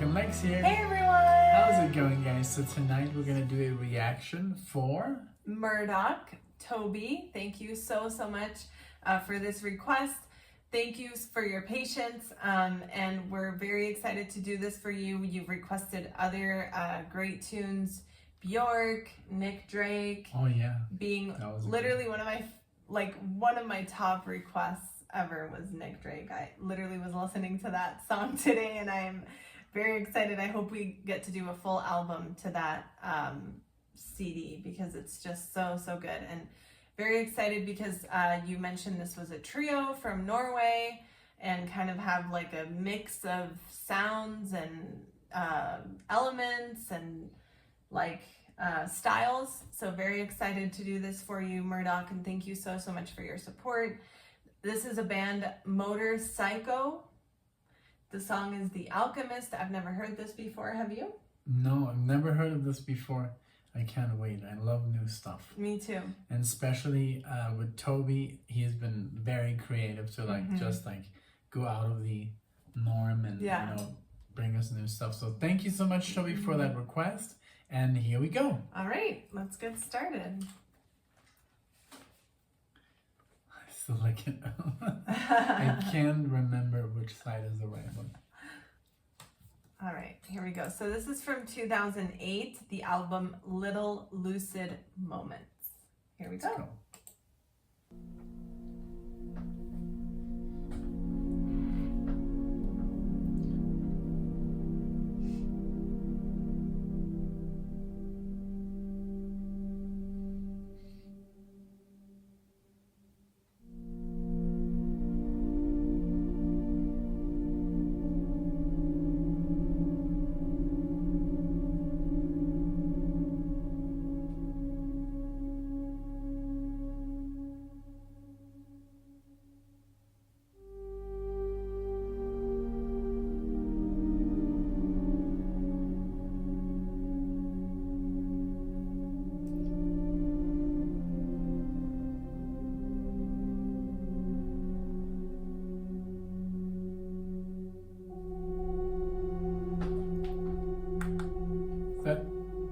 NicknLex here. Hey everyone! How's it going, guys? So tonight we're gonna do a reaction for Murdoch, Toby. Thank you so much for this request. Thank you for your patience, and we're very excited to do this for you. You've requested other great tunes. Bjork, Nick Drake. Oh yeah. Being literally one of my top requests ever was Nick Drake. I literally was listening to that song today and I am very excited. I hope we get to do a full album to that CD because it's just so good, and very excited because you mentioned this was a trio from Norway and kind of have like a mix of sounds and elements and like styles. So very excited to do this for you, Murdoch, and thank you so much for your support. This is a band, Motorpsycho. The song is The Alchemist. I've never heard this before. Have you? No, I've never heard of this before. I can't wait. I love new stuff. Me too. And especially with Toby, he has been very creative to just go out of the norm and bring us new stuff. So thank you so much, Toby, for that request. And here we go. All right, let's get started. I still like it. I can't remember which side is the right one. All right, here we go. So this is from 2008, the album Little Lucid Moments. Here we go. Let's go.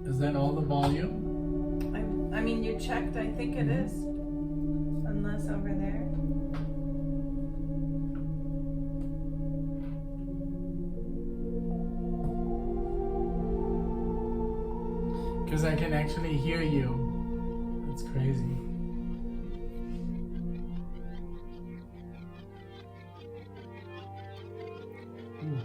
Is that all the volume? I mean, you checked. I think it is. Unless over there. Because I can actually hear you. That's crazy. Ooh.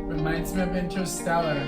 Reminds me of Interstellar.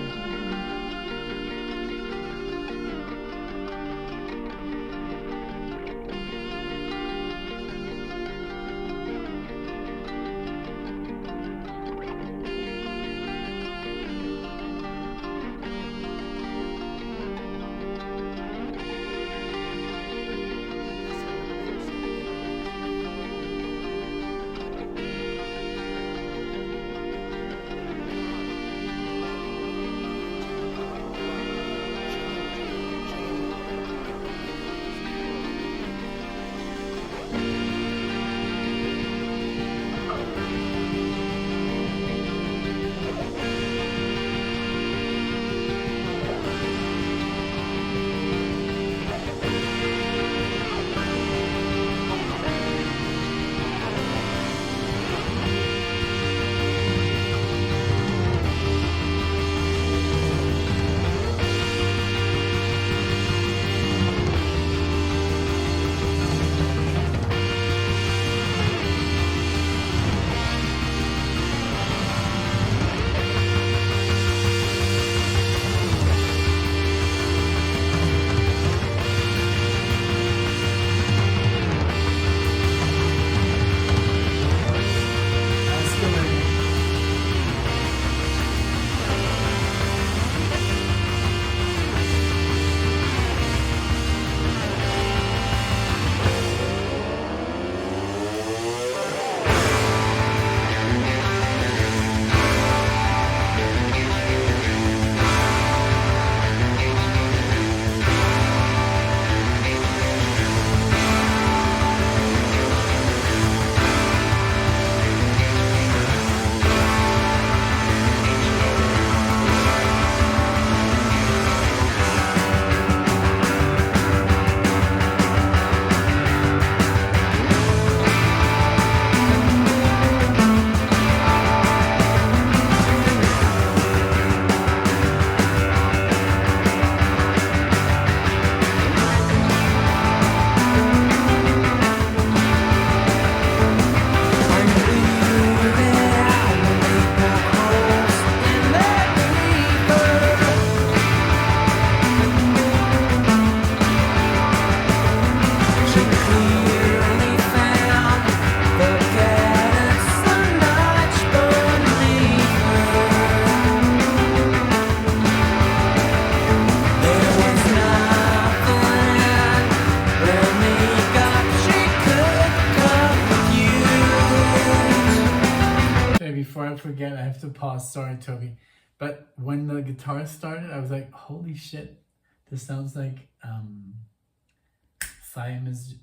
to pause. Sorry, Toby. But when the guitar started, I was like, holy shit, this sounds like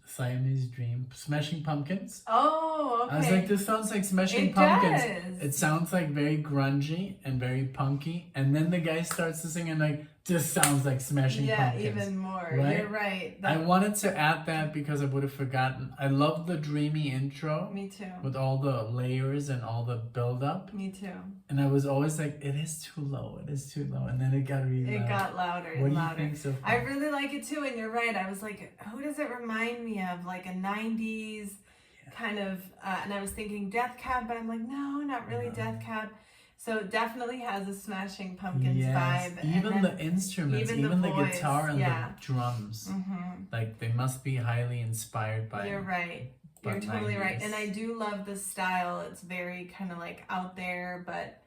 Siamese Dream, Smashing Pumpkins. Oh, okay. I was like, this sounds like Smashing Pumpkins. It sounds like very grungy and very punky. And then the guy starts to sing and like, this sounds like Smashing Pumpkins. Yeah, even more. Right? You're right. I wanted to add that because I would have forgotten. I love the dreamy intro. Me too. With all the layers and all the build up. Me too. And I was always like, it is too low. It is too low. And then it got really loud. It got louder and what louder. Do you think so far? I really like it too. And you're right. I was like, who does it remind me of? Like a 90s kind of, and I was thinking Death Cab, but I'm like, no, not really Death Cab. So it definitely has a Smashing Pumpkins vibe. Even the instruments, even the voice, guitar and the drums. Like they must be highly inspired by You're right. You're totally right. And I do love the style. It's very kind of like out there, but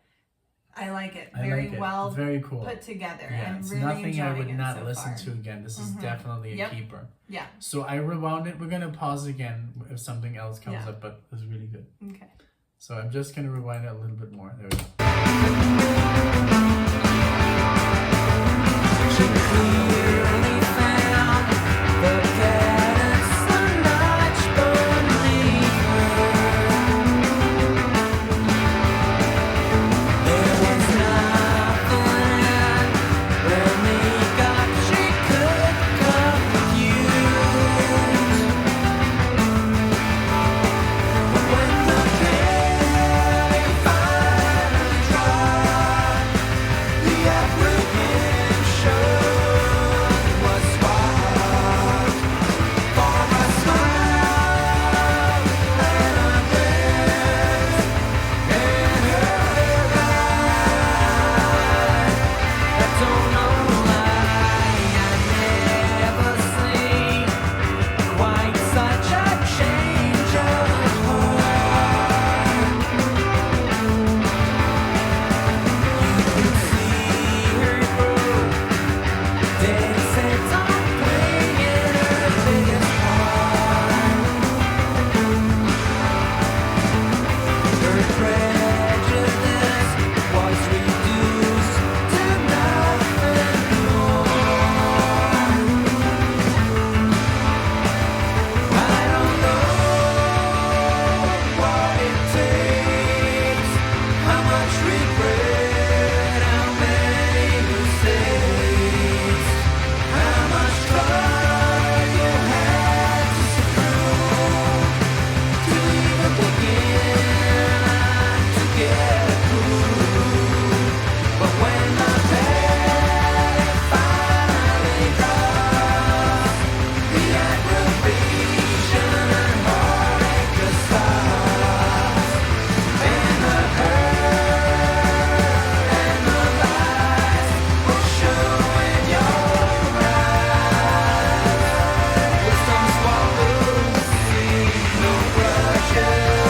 I like it. Very well very cool. Put together. Yeah, I'm it's really nothing I would enjoying not so listen far. to again. This is definitely a keeper. Yeah. So I rewound it. We're going to pause again if something else comes up, but it was really good. Okay. So I'm just going to rewind it a little bit more. There we go. She clearly found the cadence a notch beneath her. There was nothing where makeup she could confuse. But when the penny finally dropped, the apprehension was swapped for a smile and a glance in her eyes. I don't know why I've never seen quite such a change of heart. You could see her grow, dead set on playing her biggest part. Her prejudice was reduced to nothing more. I don't know what it takes, how much regret, how many mistakes, how much pride you had to succumb to even begin to get through. But when the penny finally drops, the aggravation and heartache just stops, and the hurt and the lies will show in your eyes. Wisdom swallows sea, no grudges,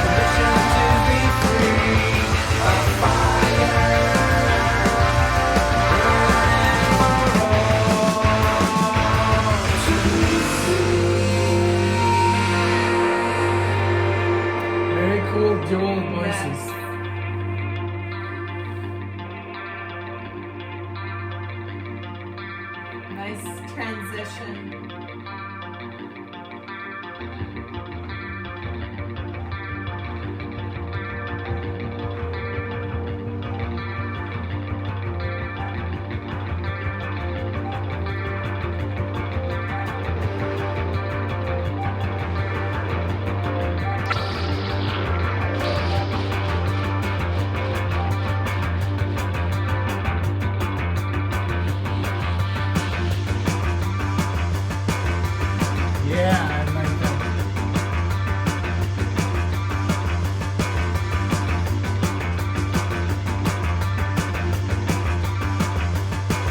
permission to be free, a fire burning for all to Very cool dual voices. Nice transition. Yeah, I like that.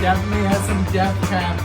Definitely has some Death Cab.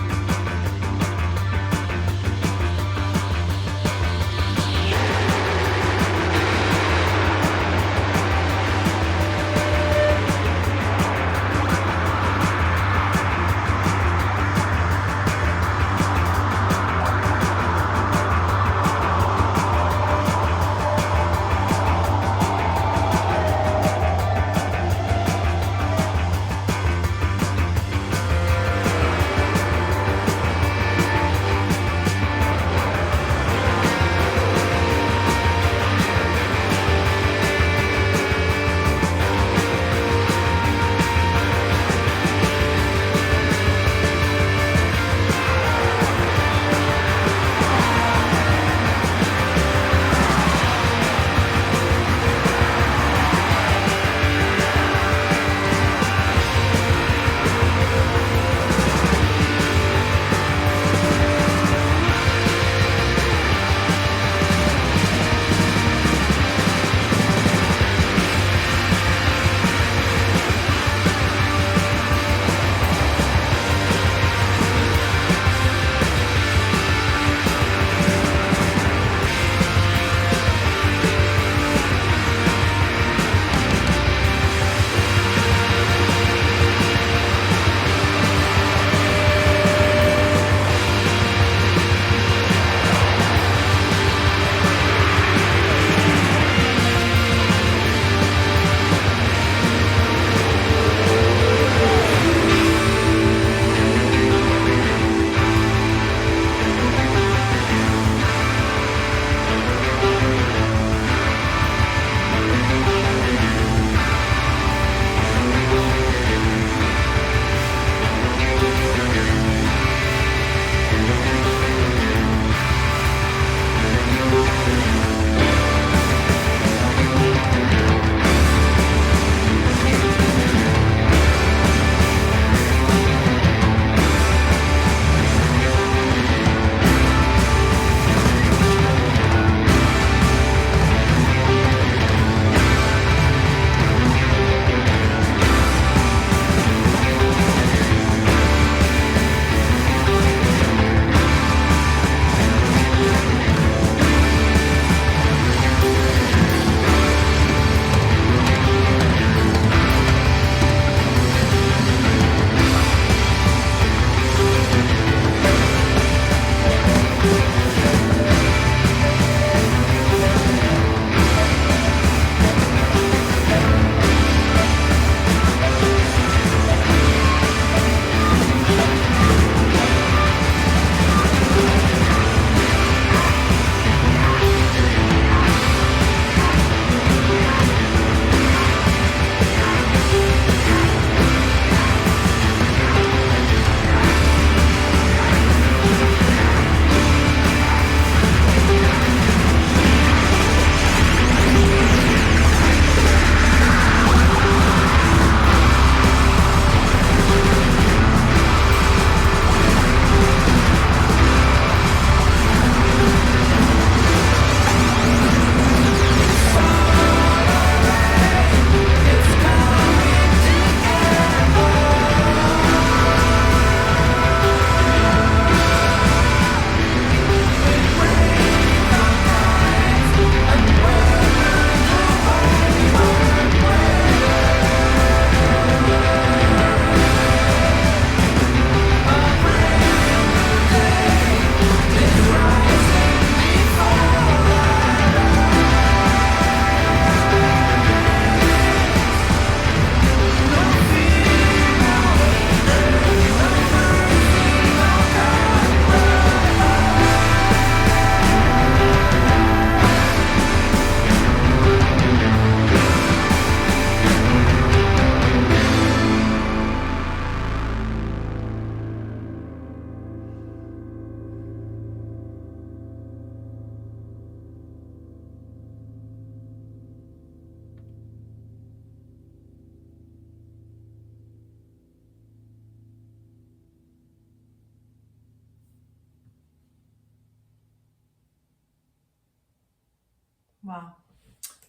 Wow.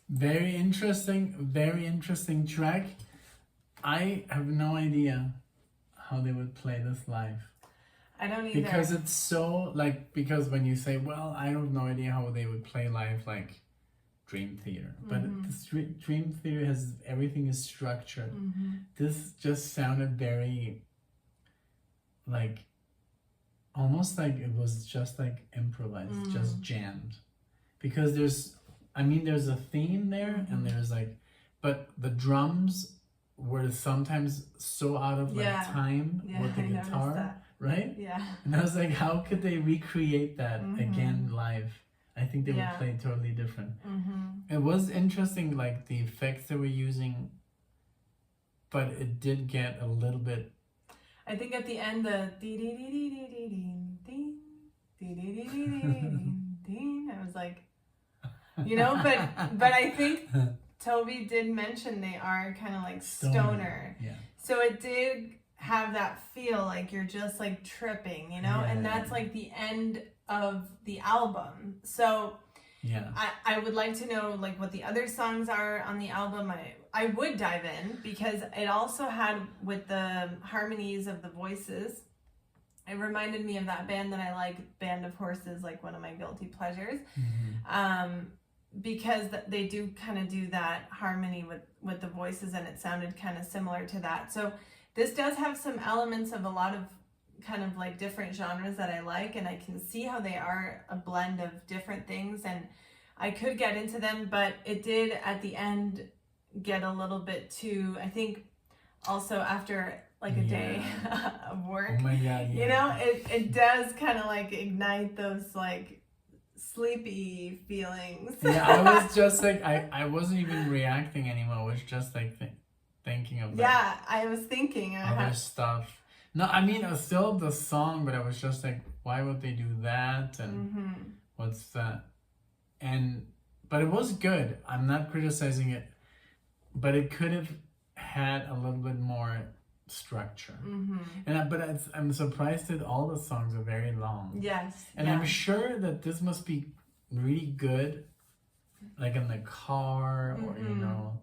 Very interesting track. I have no idea how they would play this live. I don't either. Because it's so, like, because when you say, well, I have no idea how they would play live, like, Dream Theater. But Dream Theater has, everything is structured. This just sounded very, like, almost like it was just, like, improvised, just jammed. Because there's a theme there, and there's, like, but the drums were sometimes so out of, like, time with the guitar. Right? Yeah. And I was like, how could they recreate that again live? I think they would play totally different. It was interesting, like the effects they were using, but it did get a little bit. I think at the end, the I was like, you know, but I think Toby did mention they are kind of like stoner. Yeah. So it did have that feel like you're just like tripping, you know, and that's like the end of the album. So I would like to know like what the other songs are on the album. I would dive in because it also had with the harmonies of the voices, it reminded me of that band that I like, Band of Horses, like one of my guilty pleasures. Because they do kind of do that harmony with the voices, and it sounded kind of similar to that. So this does have some elements of a lot of kind of like different genres that I like, and I can see how they are a blend of different things, and I could get into them, but it did at the end get a little bit too, I think also after like a day of work, oh my God, you know, it does kind of like ignite those like sleepy feelings. I was just like, I wasn't even reacting anymore. I was just like thinking of I was thinking other stuff. No, I mean, still the song, but I was just like, why would they do that? And what's that? But it was good. I'm not criticizing it, but it could have had a little bit more structure. But I'm surprised that all the songs are very long. Yes. And I'm sure that this must be really good, like in the car or, you know,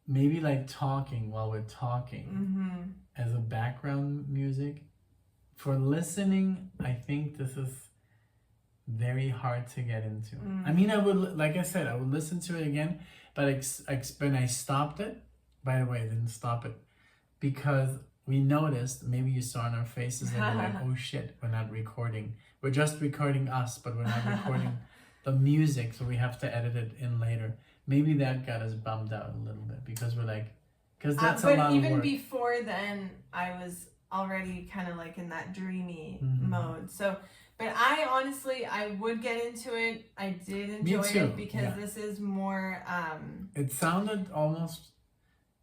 maybe like talking while we're talking as a background music. For listening, I think this is very hard to get into. I mean, I would, like I said, I would listen to it again, but when I stopped it, by the way, I didn't stop it because we noticed, maybe you saw in our faces, and we're like, oh shit, we're not recording. We're just recording us, but we're not recording the music, so we have to edit it in later. Maybe that got us bummed out a little bit because we're like, because that's a lot of work. But even before then, I was already kind of like in that dreamy mode. So, but I honestly, I would get into it. I did enjoy it because this is more. It sounded almost.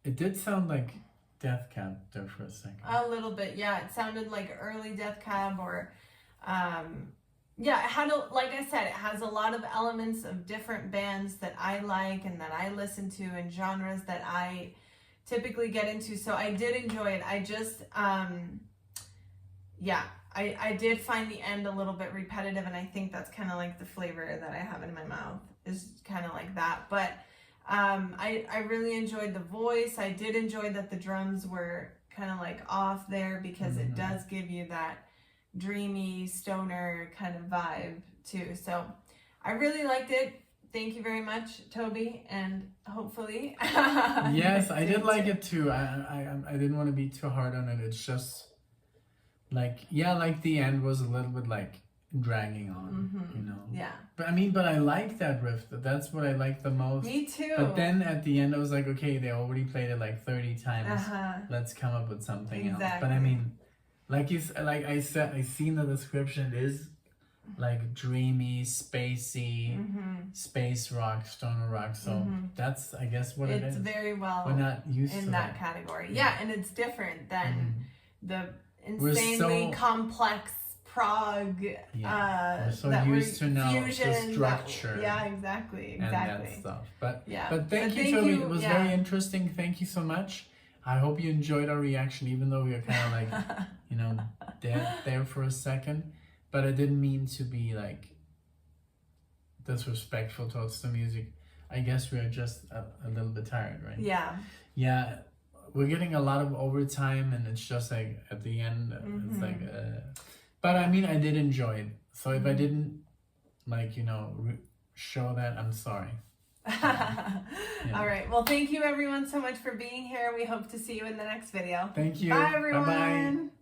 It did sound like Death Cab there for a second. A little bit, yeah. It sounded like early Death Cab or. It had like I said, it has a lot of elements of different bands that I like and that I listen to and genres that I typically get into. So I did enjoy it. I just, I did find the end a little bit repetitive, and I think that's kind of like the flavor that I have in my mouth is kind of like that. But I really enjoyed the voice. I did enjoy that the drums were kind of like off there because it does give you that dreamy stoner kind of vibe too. So I really liked it. Thank you very much, Toby, and hopefully yes, I did like it too. I didn't want to be too hard on it. It's just like like the end was a little bit like dragging on, you know. But I like that riff. That's what I like the most. Me too. But then at the end I was like, okay, they already played it like 30 times. Let's come up with something else. But I mean, like I said, I seen the description, it is like dreamy, spacey, space rock, stoner rock. So that's, I guess, what it is. It's very well we're not used in to that category. Yeah, and it's different than the insanely so complex prog. We're so used to now the structure. Exactly. And that stuff. But But thank you, Toby. It was very interesting. Thank you so much. I hope you enjoyed our reaction, even though we were kind of like, you know, dead there for a second. But I didn't mean to be like disrespectful towards the music. I guess we are just a little bit tired, right? Yeah. Yeah, we're getting a lot of overtime, and it's just like at the end, it's like. But I mean, I did enjoy it. So if I didn't, like, you know, show that, I'm sorry. All right. Well, thank you everyone so much for being here. We hope to see you in the next video. Thank you. Bye everyone. Bye-bye.